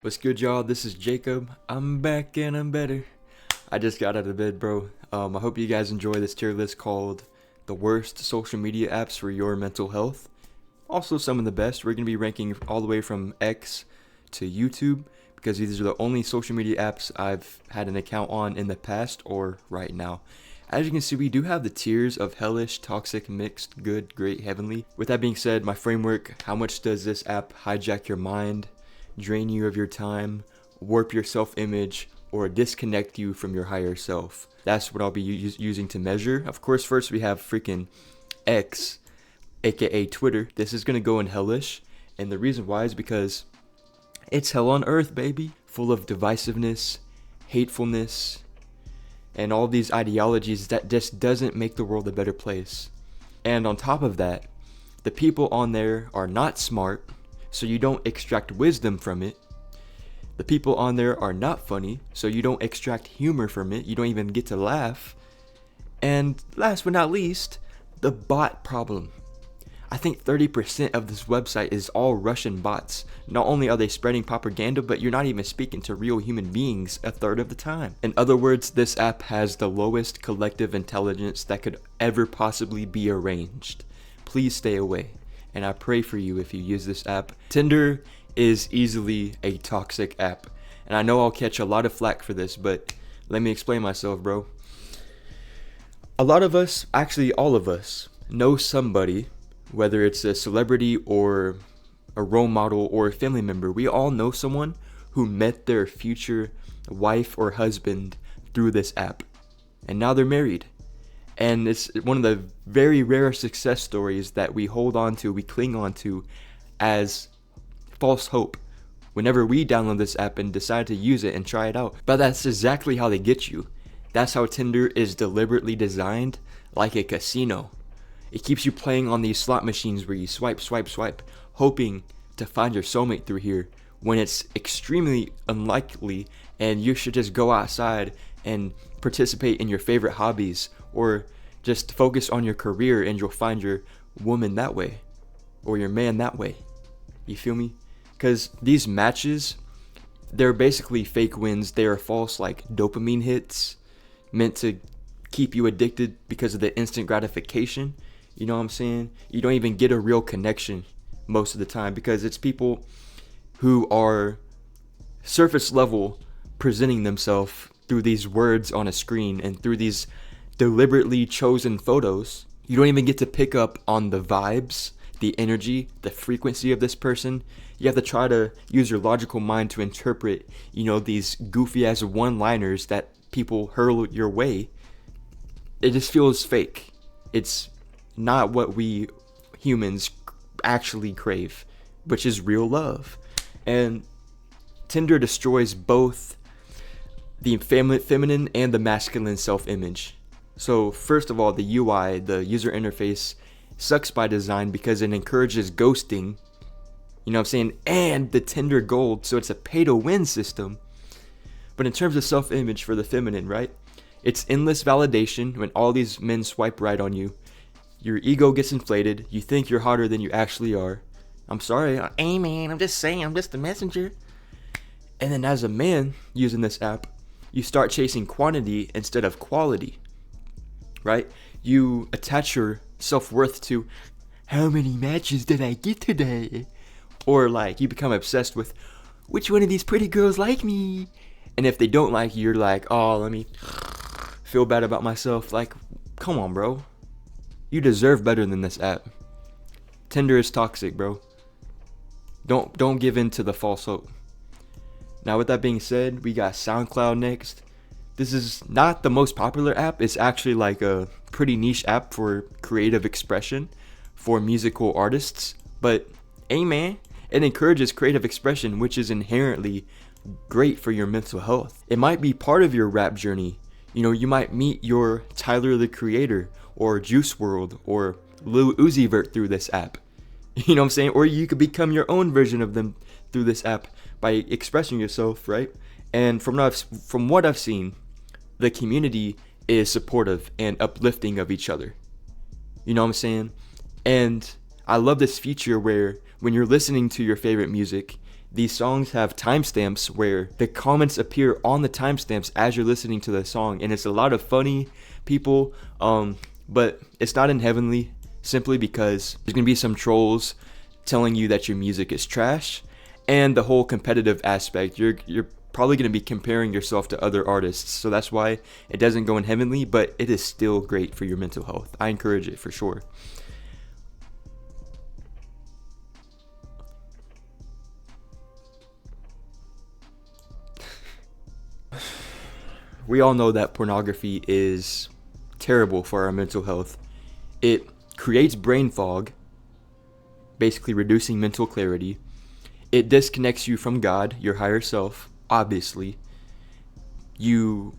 What's good, y'all? This is Jacob. I'm back and I'm better. I just got out of bed, bro. I hope you guys enjoy this tier list called the worst social media apps for your mental health. Also, some of the best. We're going to be ranking all the way from X to YouTube because these are the only social media apps I've had an account on in the past or right now. As you can see, we do have the tiers of hellish, toxic, mixed, good, great, heavenly. With that being said, my framework: how much does this app hijack your mind, drain you of your time, warp your self-image, or disconnect you from your higher self? That's what I'll be using to measure. Of course, first we have freaking X, aka Twitter. This is gonna go in hellish, and the reason why is because it's hell on earth, baby. Full of divisiveness, hatefulness, and all these ideologies that just doesn't make the world a better place. And on top of that, the people on there are not smart, so you don't extract wisdom from it. The people on there are not funny, so you don't extract humor from it. You don't even get to laugh. And last but not least, the bot problem. I think 30% of this website is all Russian bots. Not only are they spreading propaganda, but you're not even speaking to real human beings a third of the time. In other words, this app has the lowest collective intelligence that could ever possibly be arranged. Please stay away, and I pray for you if you use this app. Tinder is easily a toxic app, and I know I'll catch a lot of flack for this, but let me explain myself, bro. A lot of us, actually all of us, know somebody, whether it's a celebrity or a role model or a family member. We all know someone who met their future wife or husband through this app, and now they're married. And it's one of the very rare success stories that we hold on to, we cling on to as false hope whenever we download this app and decide to use it and try it out. But that's exactly how they get you. That's how Tinder is deliberately designed, like a casino. It keeps you playing on these slot machines where you swipe, hoping to find your soulmate through here, when it's extremely unlikely, and you should just go outside and participate in your favorite hobbies, or just focus on your career and you'll find your woman that way, or your man that way. You feel me? Because these matches, they're basically fake wins. They are false, like dopamine hits meant to keep you addicted because of the instant gratification. You know what I'm saying? You don't even get a real connection most of the time because it's people who are surface level presenting themselves through these words on a screen and through these deliberately chosen photos. You don't even get to pick up on the vibes, the energy, the frequency of this person. You have to try to use your logical mind to interpret, these goofy ass one-liners that people hurl your way. It just feels fake. It's not what we humans actually crave, which is real love. And Tinder destroys both the feminine and the masculine self-image. So first of all, the UI, the user interface, sucks by design because it encourages ghosting, you know what I'm saying, and the Tinder Gold, so it's a pay-to-win system. But in terms of self-image for the feminine, right, it's endless validation. When all these men swipe right on you, your ego gets inflated, you think you're hotter than you actually are. I'm sorry, hey man, I'm just saying, I'm just a messenger. And then as a man using this app, you start chasing quantity instead of quality, right? You attach your self-worth to how many matches did I get today? Or like you become obsessed with which one of these pretty girls like me? And if they don't like you, you're like, oh, let me feel bad about myself. Like, come on, bro. You deserve better than this app. Tinder is toxic, bro. Don't give in to the false hope. Now, with that being said, we got SoundCloud next. This is not the most popular app. It's actually like a pretty niche app for creative expression for musical artists. But, hey man, it encourages creative expression, which is inherently great for your mental health. It might be part of your rap journey. You might meet your Tyler the Creator or Juice WRLD or Lil Uzi Vert through this app. You know what I'm saying? Or you could become your own version of them through this app by expressing yourself, right? And from what I've seen, the community is supportive and uplifting of each other. You know what I'm saying? And I love this feature where when you're listening to your favorite music, these songs have timestamps where the comments appear on the timestamps as you're listening to the song, and it's a lot of funny people, but it's not in heavenly, simply because there's gonna be some trolls telling you that your music is trash, and the whole competitive aspect. You're probably gonna be comparing yourself to other artists, so that's why it doesn't go in heavenly, but it is still great for your mental health. I encourage it for sure. We all know that pornography is terrible for our mental health. It creates brain fog, basically reducing mental clarity. It disconnects you from God, your higher self, obviously. You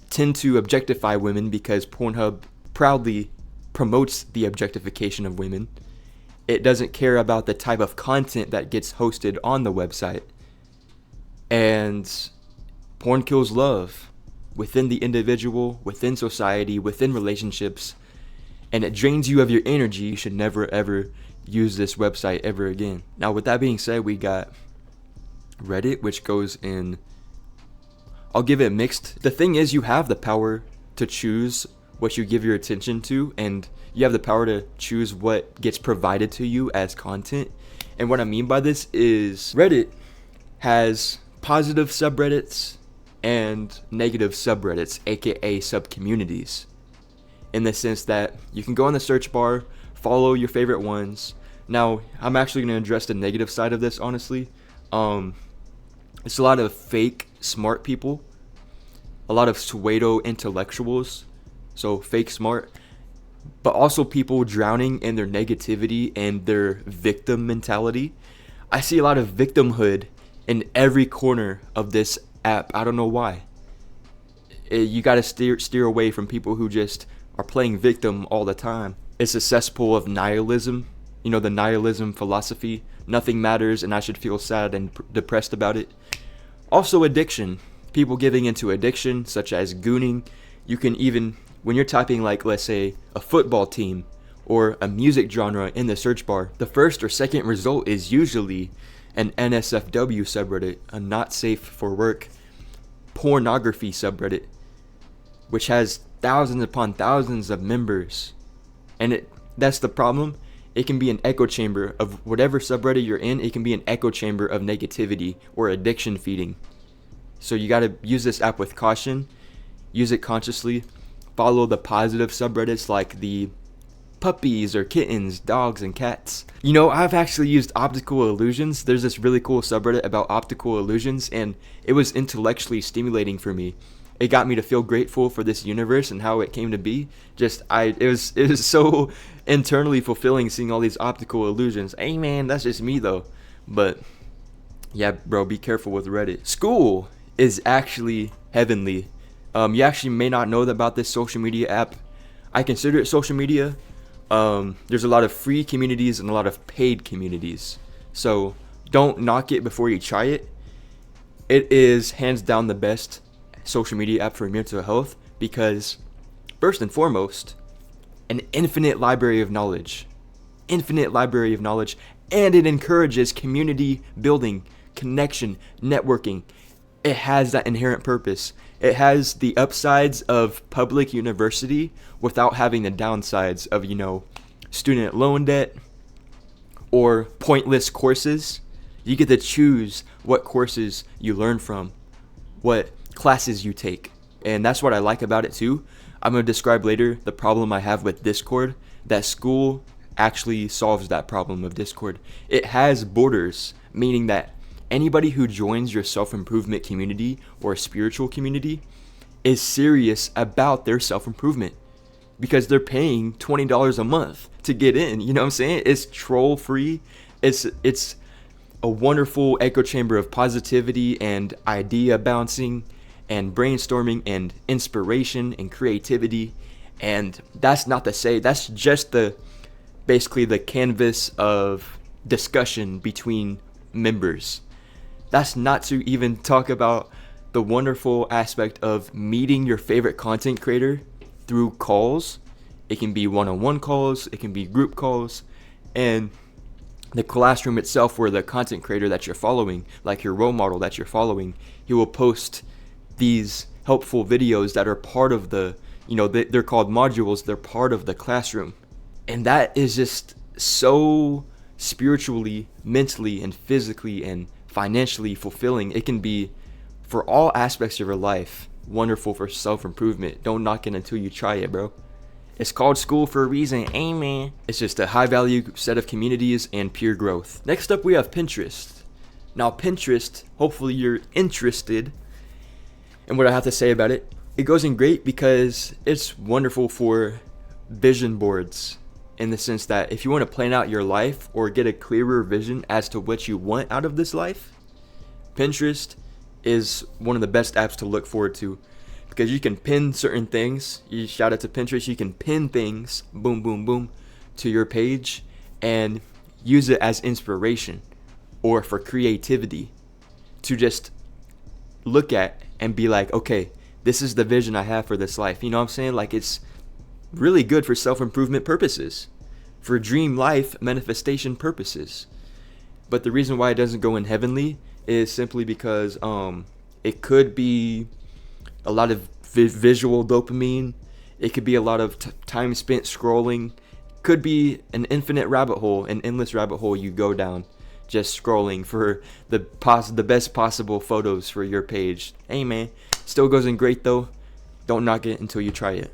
tend to objectify women because Pornhub proudly promotes the objectification of women. It doesn't care about the type of content that gets hosted on the website. And porn kills love within the individual, within society, within relationships, and it drains you of your energy. You should never ever use this website ever again. Now, with that being said, we got Reddit, which goes in, I'll give it mixed. The thing is, you have the power to choose what you give your attention to, and you have the power to choose what gets provided to you as content. And what I mean by this is Reddit has positive subreddits and negative subreddits, aka subcommunities, in the sense that you can go on the search bar, follow your favorite ones. Now, I'm actually going to address the negative side of this, honestly. It's a lot of fake smart people, a lot of pseudo intellectuals, so fake smart, but also people drowning in their negativity and their victim mentality. I see a lot of victimhood in every corner of this app. I don't know why. You got to steer away from people who just are playing victim all the time. It's a cesspool of nihilism. You know, the nihilism philosophy. Nothing matters and I should feel sad and depressed about it. Also addiction. People giving into addiction, such as gooning. You can even, when you're typing like, let's say, a football team or a music genre in the search bar, the first or second result is usually an NSFW subreddit, a not safe for work pornography subreddit, which has thousands upon thousands of members. And that's the problem. It can be an echo chamber of whatever subreddit you're in. It can be an echo chamber of negativity or addiction feeding. So you got to use this app with caution, use it consciously, follow the positive subreddits like the puppies or kittens, dogs, and cats. You know, I've actually used optical illusions. There's this really cool subreddit about optical illusions, and it was intellectually stimulating for me. It got me to feel grateful for this universe and how it came to be. It was so internally fulfilling seeing all these optical illusions. Hey man, that's just me though. But yeah, bro, be careful with Reddit. Skool is actually heavenly. You actually may not know about this social media app. I consider it social media. There's a lot of free communities and a lot of paid communities. So don't knock it before you try it. It is hands down the best social media app for mental health because, first and foremost, an infinite library of knowledge, and it encourages community building, connection, networking. It has that inherent purpose. It has the upsides of public university without having the downsides of, you know, student loan debt or pointless courses. You get to choose what courses you learn from, what classes you take. And that's what I like about it too. I'm going to describe later the problem I have with Discord. That Skool actually solves that problem of Discord. It has borders, meaning that anybody who joins your self-improvement community or spiritual community is serious about their self-improvement because they're paying $20 a month to get in. You know what I'm saying? It's troll free. It's a wonderful echo chamber of positivity and idea bouncing and brainstorming and inspiration and creativity. And that's not to say, that's just basically the canvas of discussion between members. That's not to even talk about the wonderful aspect of meeting your favorite content creator through calls. It can be one-on-one calls, it can be group calls, and the classroom itself, where the content creator that you're following, like your role model that you're following, he will post these helpful videos that are part of the, they're called modules, they're part of the classroom. And that is just so spiritually, mentally, and physically and financially fulfilling. It can be, for all aspects of your life, wonderful for self-improvement. Don't knock it until you try it, bro. It's called Skool for a reason, amen. It's just a high value set of communities and peer growth. Next up, we have Pinterest. Now Pinterest, hopefully you're interested in what I have to say about it. It goes in great because it's wonderful for vision boards, in the sense that if you want to plan out your life or get a clearer vision as to what you want out of this life, Pinterest is one of the best apps to look forward to, because you can pin certain things. You shout out to Pinterest, you can pin things, boom, boom, boom, to your page and use it as inspiration or for creativity to just look at and be like, okay, this is the vision I have for this life. You know what I'm saying? Like, it's really good for self-improvement purposes, for dream life manifestation purposes. But the reason why it doesn't go in heavenly is simply because it could be a lot of visual dopamine. It could be a lot of time spent scrolling. Could be an infinite rabbit hole, an endless rabbit hole you go down just scrolling for the best possible photos for your page. Hey man, still goes in great though. Don't knock it until you try it.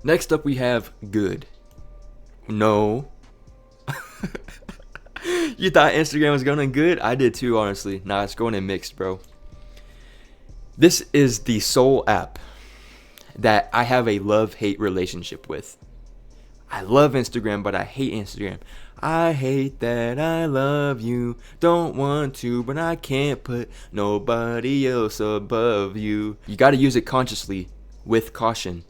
Next up, we have Good. No. You thought Instagram was going in good? I did too, honestly. Nah, it's going in mixed, bro. This is the sole app that I have a love-hate relationship with. I love Instagram, but I hate Instagram. I hate that I love you. Don't want to, but I can't put nobody else above you. You got to use it consciously, with caution.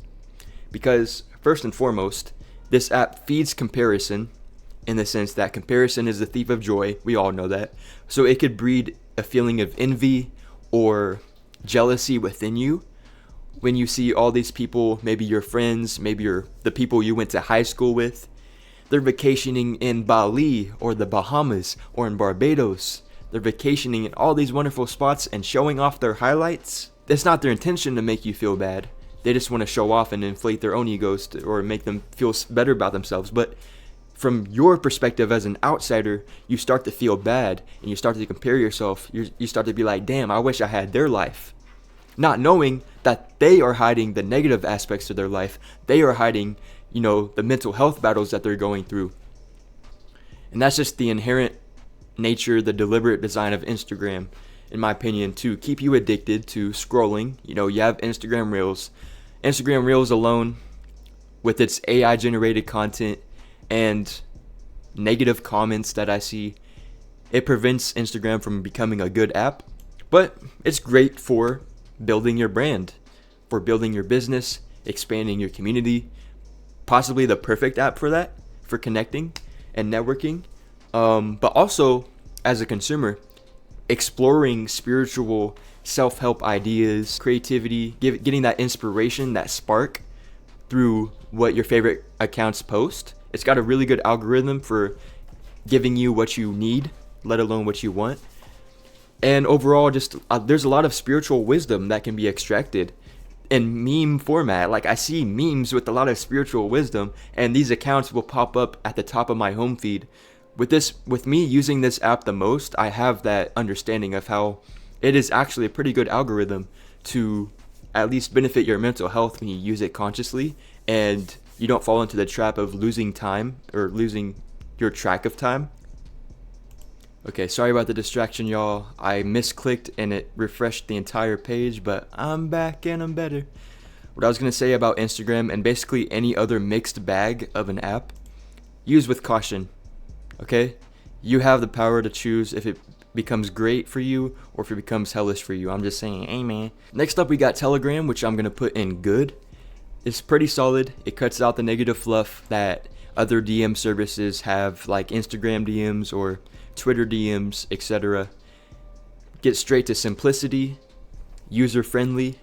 Because, first and foremost, this app feeds comparison, in the sense that comparison is the thief of joy. We all know that. So it could breed a feeling of envy or jealousy within you when you see all these people, maybe your friends, maybe the people you went to high school with. They're vacationing in Bali or the Bahamas or in Barbados. They're vacationing in all these wonderful spots and showing off their highlights. It's not their intention to make you feel bad. They just want to show off and inflate their own egos or make them feel better about themselves. But from your perspective as an outsider, you start to feel bad and you start to compare yourself. You start to be like, damn, I wish I had their life. Not knowing that they are hiding the negative aspects of their life. They are hiding, the mental health battles that they're going through. And that's just the inherent nature, the deliberate design of Instagram, in my opinion, to keep you addicted to scrolling. You have Instagram Reels. Instagram Reels alone, with its AI generated content and negative comments that I see, it prevents Instagram from becoming a good app. But it's great for building your brand, for building your business, expanding your community. Possibly the perfect app for that, for connecting and networking. But also, as a consumer, exploring spiritual self-help ideas, creativity, getting that inspiration, that spark through what your favorite accounts post. It's got a really good algorithm for giving you what you need, let alone what you want. And overall, just there's a lot of spiritual wisdom that can be extracted in meme format. Like, I see memes with a lot of spiritual wisdom, and these accounts will pop up at the top of my home feed. With me using this app the most, I have that understanding of how it is actually a pretty good algorithm to at least benefit your mental health when you use it consciously, and you don't fall into the trap of losing time or losing your track of time. Okay, sorry about the distraction, y'all. I misclicked and it refreshed the entire page, but I'm back and I'm better. What I was going to say about Instagram and basically any other mixed bag of an app, use with caution, okay? You have the power to choose if it becomes great for you or if it becomes hellish for you. I'm just saying, amen. Next up, we got Telegram, which I'm going to put in good. It's pretty solid. It cuts out the negative fluff that other DM services have, like Instagram DMs or Twitter DMs, etc. Get straight to simplicity, user-friendly.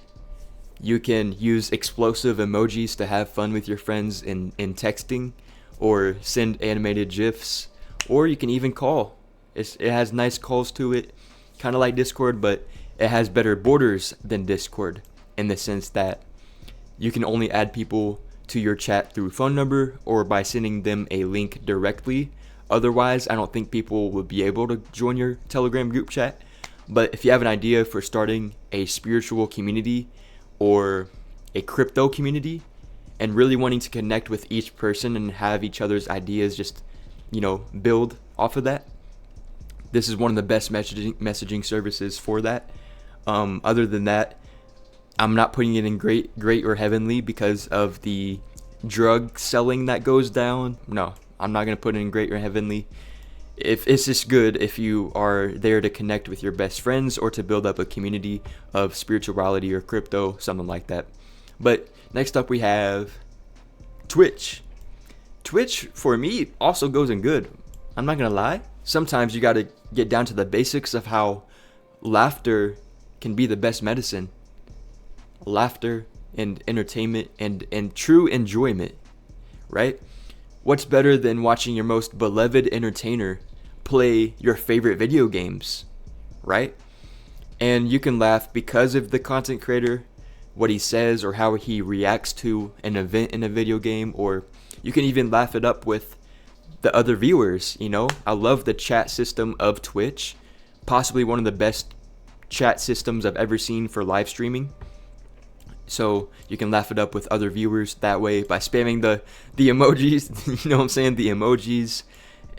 You can use explosive emojis to have fun with your friends in texting, or send animated GIFs, or you can even call. It has nice calls to it, kind of like Discord, but it has better borders than Discord in the sense that you can only add people to your chat through phone number or by sending them a link directly. Otherwise, I don't think people will be able to join your Telegram group chat. But if you have an idea for starting a spiritual community or a crypto community and really wanting to connect with each person and have each other's ideas just, build off of that, this is one of the best messaging services for that. Other than that, I'm not putting it in great or heavenly because of the drug selling that goes down. No, I'm not going to put it in great or heavenly. If it's just good if you are there to connect with your best friends or to build up a community of spirituality or crypto, something like that. But next up we have Twitch. Twitch for me also goes in good. I'm not going to lie. Sometimes you got to get down to the basics of how laughter can be the best medicine. Laughter and entertainment and true enjoyment, right? What's better than watching your most beloved entertainer play your favorite video games, right? And you can laugh because of the content creator, what he says or how he reacts to an event in a video game, or you can even laugh it up with the other viewers, I love the chat system of Twitch, possibly one of the best chat systems I've ever seen for live streaming. So you can laugh it up with other viewers that way by spamming the emojis. You know what I'm saying? The emojis.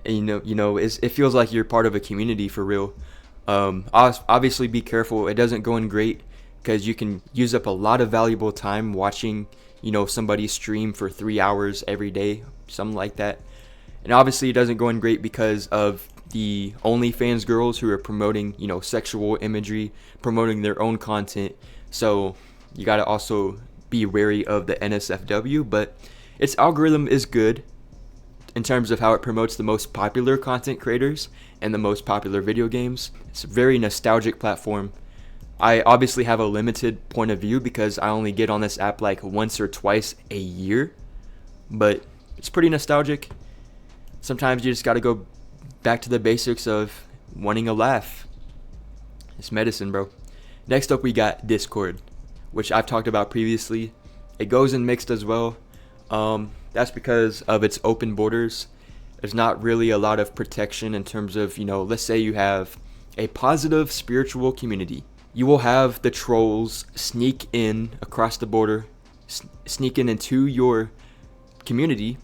And, it feels like you're part of a community for real. Obviously, be careful. It doesn't go in great because you can use up a lot of valuable time watching, somebody stream for 3 hours every day, something like that. And obviously, it doesn't go in great because of the OnlyFans girls who are promoting, sexual imagery, promoting their own content. So you got to also be wary of the NSFW, but its algorithm is good in terms of how it promotes the most popular content creators and the most popular video games. It's a very nostalgic platform. I obviously have a limited point of view because I only get on this app like once or twice a year, but it's pretty nostalgic. Sometimes you just got to go back to the basics of wanting a laugh. It's medicine, bro. Next up, we got Discord, which I've talked about previously. It goes in mixed as well. That's because of its open borders. There's not really a lot of protection in terms of, let's say you have a positive spiritual community. You will have the trolls sneak in across the border, sneak in into your community.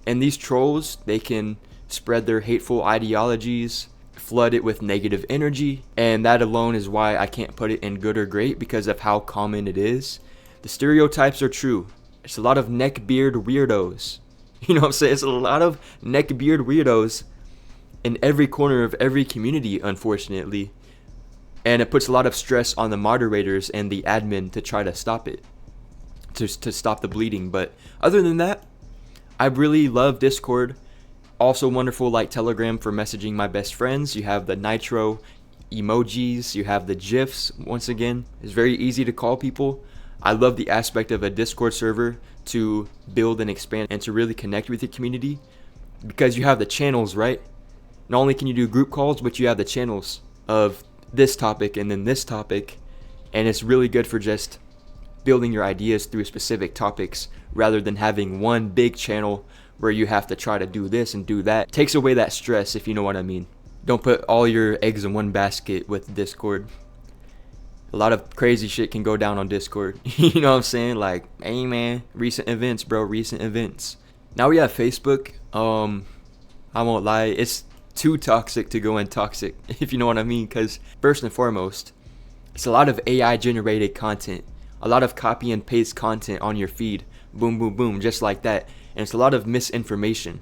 And these trolls, they can spread their hateful ideologies, flood it with negative energy, and that alone is why I can't put it in good or great because of how common it is. The stereotypes are true. It's a lot of neckbeard weirdos. You know what I'm saying? It's a lot of neckbeard weirdos in every corner of every community, unfortunately. And it puts a lot of stress on the moderators and the admin to try to stop it, to stop the bleeding. But other than that, I really love Discord. Also wonderful like Telegram for messaging my best friends. You have the Nitro emojis. You have the GIFs. Once again, it's very easy to call people. I love the aspect of a Discord server to build and expand and to really connect with your community because you have the channels, right? Not only can you do group calls, but you have the channels of this topic and then this topic. And it's really good for just building your ideas through specific topics rather than having one big channel where you have to try to do this and do that. It takes away that stress, if you know what I mean. Don't put all your eggs in one basket with Discord. A lot of crazy shit can go down on Discord. You know what I'm saying? Like, hey man, recent events, bro, recent events. Now we have Facebook. I won't lie, it's too toxic to go in toxic, if you know what I mean, because first and foremost, it's a lot of AI generated content. A lot of copy and paste content on your feed. Boom, boom, boom, just like that. And it's a lot of misinformation.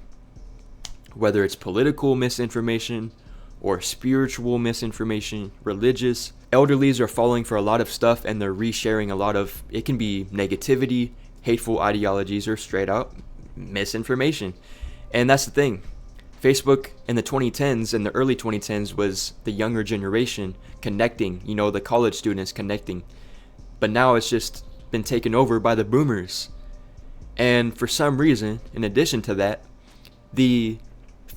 Whether it's political misinformation or spiritual misinformation, religious. Elderlies are falling for a lot of stuff and they're resharing a lot of, it can be negativity, hateful ideologies, or straight out misinformation. And that's the thing. Facebook in the 2010s and the early 2010s was the younger generation connecting, the college students connecting. But now it's just been taken over by the boomers. And for some reason, in addition to that, the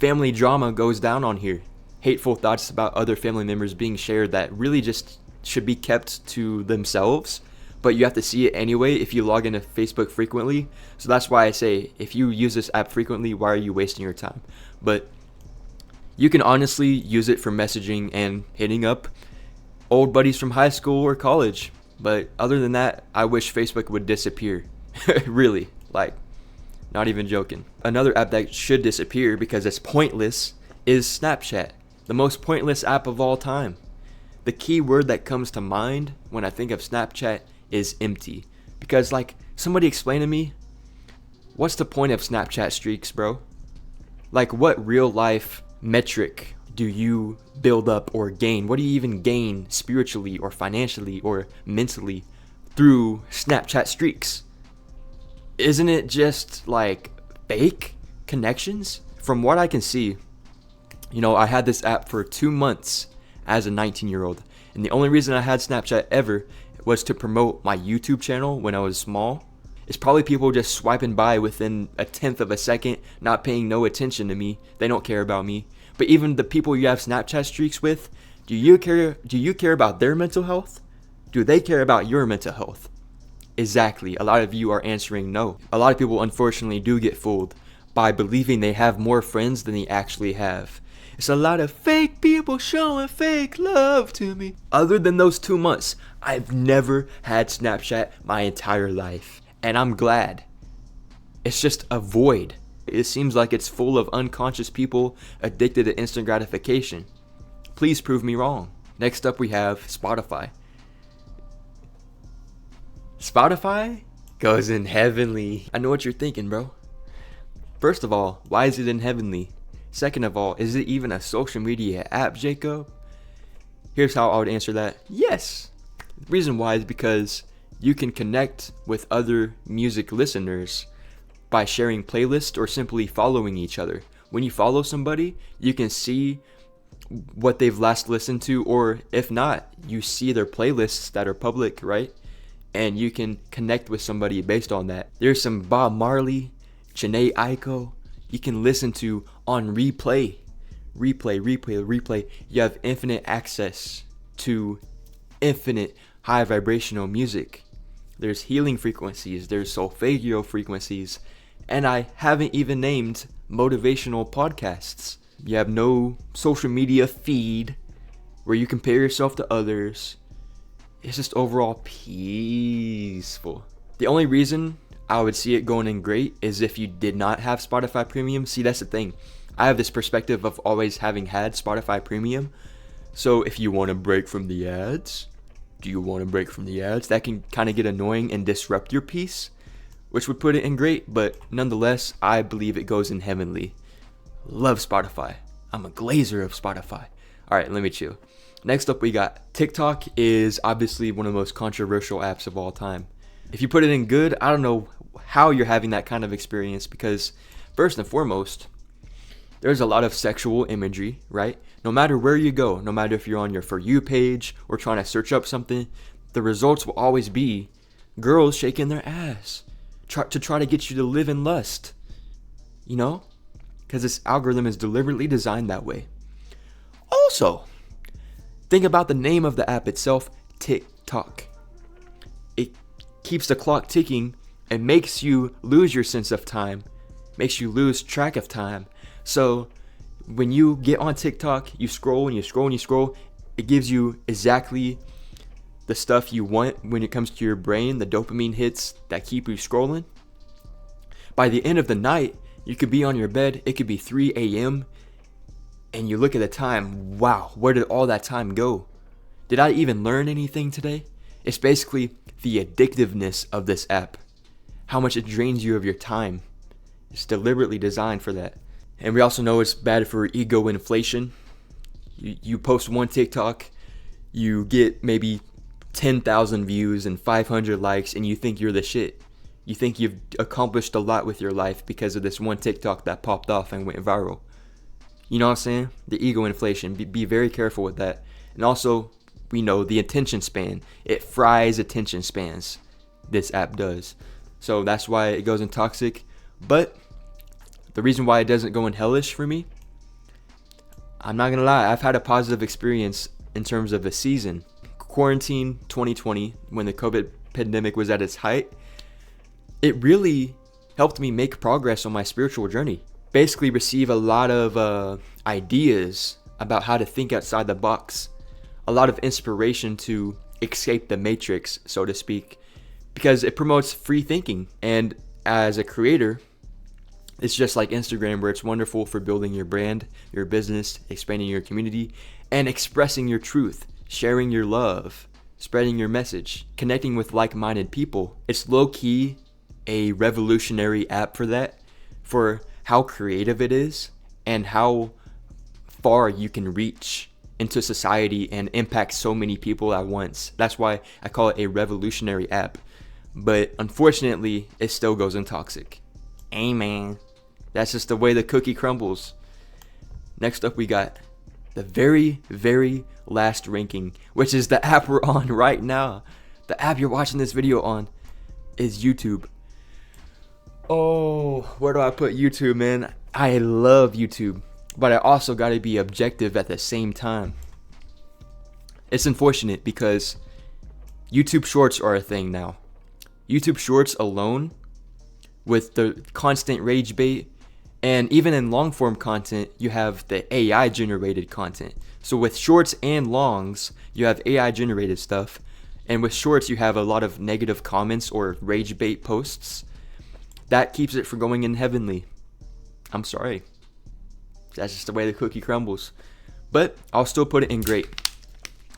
family drama goes down on here. Hateful thoughts about other family members being shared that really just should be kept to themselves, but you have to see it anyway if you log into Facebook frequently. So that's why I say, if you use this app frequently, why are you wasting your time? But you can honestly use it for messaging and hitting up old buddies from high school or college. But other than that, I wish Facebook would disappear. Really, like, not even joking. Another app that should disappear because it's pointless is Snapchat, the most pointless app of all time. The key word that comes to mind when I think of Snapchat is empty. Because, like, somebody explain to me, what's the point of Snapchat streaks, bro? Like, what real life metric do you build up or gain? What do you even gain spiritually or financially or mentally through Snapchat streaks? Isn't it just like fake connections? From what I can see, I had this app for 2 months as a 19-year-old. And the only reason I had Snapchat ever was to promote my YouTube channel when I was small. It's probably people just swiping by within a tenth of a second, not paying no attention to me. They don't care about me. But even the people you have Snapchat streaks with, do you care about their mental health? Do they care about your mental health? Exactly. A lot of you are answering no. A lot of people unfortunately do get fooled by believing they have more friends than they actually have. It's a lot of fake people showing fake love to me. Other than those 2 months, I've never had Snapchat my entire life. And I'm glad. It's just a void. It seems like it's full of unconscious people addicted to instant gratification. Please prove me wrong. Next up we have Spotify. Spotify goes in heavenly. I know what you're thinking, bro. First of all, why is it in heavenly? Second of all, is it even a social media app, Jacob? Here's how I would answer that. Yes. The reason why is because you can connect with other music listeners by sharing playlists or simply following each other. When you follow somebody, you can see what they've last listened to, or if not, you see their playlists that are public, right? And you can connect with somebody based on that. There's some Bob Marley, Jhené Aiko, you can listen to on replay. You have infinite access to infinite high vibrational music. There's healing frequencies, there's solfeggio frequencies, and I haven't even named motivational podcasts. You have no social media feed where you compare yourself to others. It's just overall peaceful. The only reason I would see it going in great is if you did not have Spotify Premium. See, that's the thing. I have this perspective of always having had Spotify Premium. So if you want to break from the ads, that can kind of get annoying and disrupt your peace, which would put it in great, but nonetheless, I believe it goes in heavenly. Love Spotify. I'm a glazer of Spotify. All right, let me chill. Next up, we got TikTok is obviously one of the most controversial apps of all time. If you put it in good, I don't know how you're having that kind of experience, because first and foremost, there's a lot of sexual imagery, right? No matter where you go, no matter if you're on your For You page or trying to search up something, the results will always be girls shaking their ass to try to get you to live in lust, because this algorithm is deliberately designed that way. Also, think about the name of the app itself, TikTok. It keeps the clock ticking and makes you lose your sense of time, makes you lose track of time. So when you get on TikTok, you scroll and you scroll and you scroll, it gives you exactly the stuff you want when it comes to your brain, the dopamine hits that keep you scrolling. By the end of the night, you could be on your bed, it could be 3 a.m., and you look at the time, wow, where did all that time go? Did I even learn anything today? It's basically the addictiveness of this app, how much it drains you of your time. It's deliberately designed for that. And we also know it's bad for ego inflation. You post one TikTok, you get maybe 10,000 views and 500 likes, and you think you're the shit. You think you've accomplished a lot with your life because of this one TikTok that popped off and went viral. You know what I'm saying? The ego inflation. Be very careful with that. And also, we know the attention span. It fries attention spans. This app does. So that's why it goes in toxic. But the reason why it doesn't go in hellish for me I'm not gonna lie, I've had a positive experience in terms of a season. Quarantine 2020, when the COVID pandemic was at its height, it really helped me make progress on my spiritual journey. Basically receive a lot of ideas about how to think outside the box, a lot of inspiration to escape the matrix, so to speak, because it promotes free thinking. And as a creator, it's just like Instagram, where it's wonderful for building your brand, your business, expanding your community, and expressing your truth, sharing your love, spreading your message, connecting with like-minded people. It's low-key a revolutionary app for that, for how creative it is and how far you can reach into society and impact so many people at once. That's why I call it a revolutionary app. But unfortunately, it still goes in toxic. Amen. That's just the way the cookie crumbles. Next up, we got the very, very last ranking, which is the app we're on right now. The app you're watching this video on is YouTube. Oh, where do I put YouTube, man? I love YouTube, but I also got to be objective at the same time. It's unfortunate because YouTube Shorts are a thing now. YouTube Shorts alone, with the constant rage bait, and even in long form content, you have the AI generated content. So with shorts and longs, you have AI generated stuff. And with shorts, you have a lot of negative comments or rage bait posts. That keeps it from going in heavenly. I'm sorry. That's just the way the cookie crumbles. But I'll still put it in great.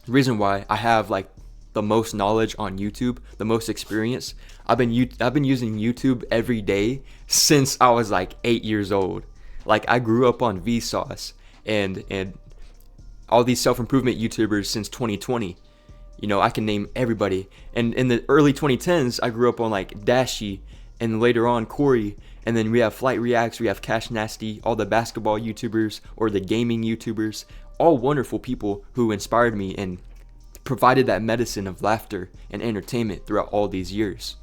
The reason why I have like the most knowledge on YouTube, the most experience. I've been using YouTube every day since I was like 8 years old. Like I grew up on Vsauce and all these self-improvement YouTubers since 2020. You know, I can name everybody. And in the early 2010s, I grew up on like Dashi, and later on Corey, and then we have Flight Reacts, we have Cash Nasty, all the basketball YouTubers or the gaming YouTubers, all wonderful people who inspired me and provided that medicine of laughter and entertainment throughout all these years.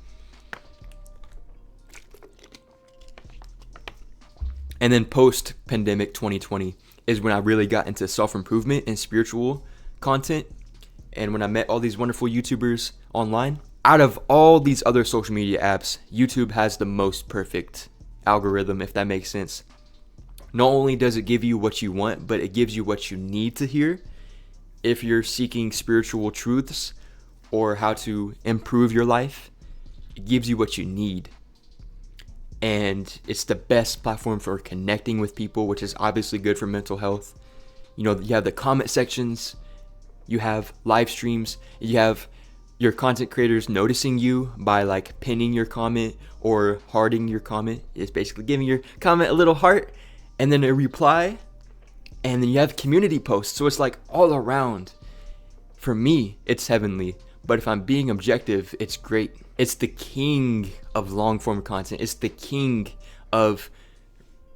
And then post-pandemic 2020 is when I really got into self-improvement and spiritual content, and when I met all these wonderful YouTubers online. Out of all these other social media apps, YouTube has the most perfect algorithm, if that makes sense. Not only does it give you what you want, but it gives you what you need to hear if you're seeking spiritual truths or how to improve your life. It gives you what you need. And it's the best platform for connecting with people, which is obviously good for mental health. You know, you have the comment sections, you have live streams, you have your content creators noticing you by like pinning your comment or hearting your comment. It's basically giving your comment a little heart and then a reply. And then you have community posts. So it's like all around. For me, it's heavenly. But if I'm being objective, it's great. It's the king of long form content. It's the king of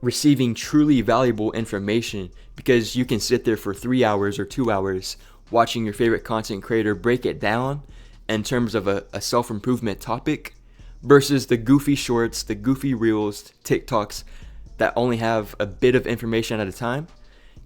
receiving truly valuable information, because you can sit there for 3 hours or 2 hours watching your favorite content creator break it down in terms of a self-improvement topic versus the goofy shorts, the goofy reels, TikToks that only have a bit of information at a time.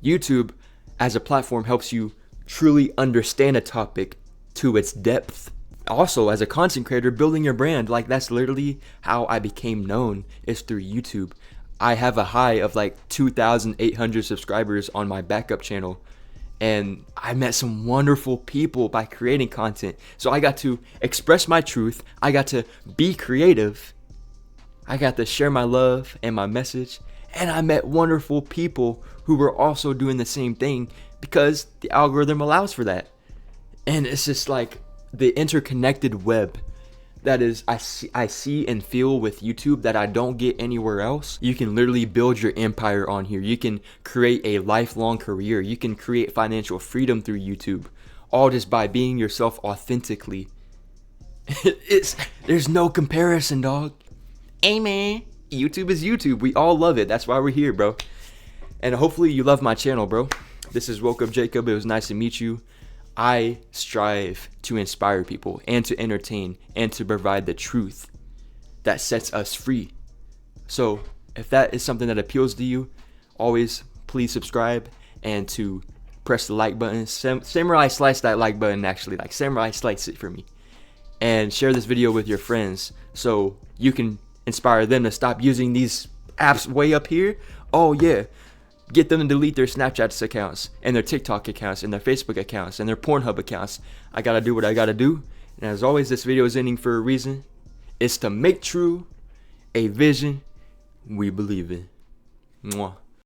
YouTube as a platform helps you truly understand a topic to its depth. Also, as a content creator, building your brand, like that's literally how I became known, is through YouTube. I have a high of like 2,800 subscribers on my backup channel, and I met some wonderful people by creating content. So I got to express my truth, I got to be creative, I got to share my love and my message, and I met wonderful people who were also doing the same thing because the algorithm allows for that. And it's just like the interconnected web that is I see and feel with YouTube that I don't get anywhere else. You can literally build your empire on here. You can create a lifelong career. You can create financial freedom through YouTube, all just by being yourself authentically. There's no comparison, dog. Amen. YouTube is YouTube. We all love it. That's why we're here, bro. And hopefully you love my channel, bro. This is WokeUpJacob. It was nice to meet you. I strive to inspire people and to entertain and to provide the truth that sets us free. So if that is something that appeals to you, always please subscribe and to press the like button. Samurai slice that like button, actually. Like, samurai slice it for me. And share this video with your friends so you can inspire them to stop using these apps way up here. Oh yeah, get them to delete their Snapchat accounts and their TikTok accounts and their Facebook accounts and their Pornhub accounts. I gotta do what I gotta do. And as always, this video is ending for a reason. It's to make true a vision we believe in. Mwah.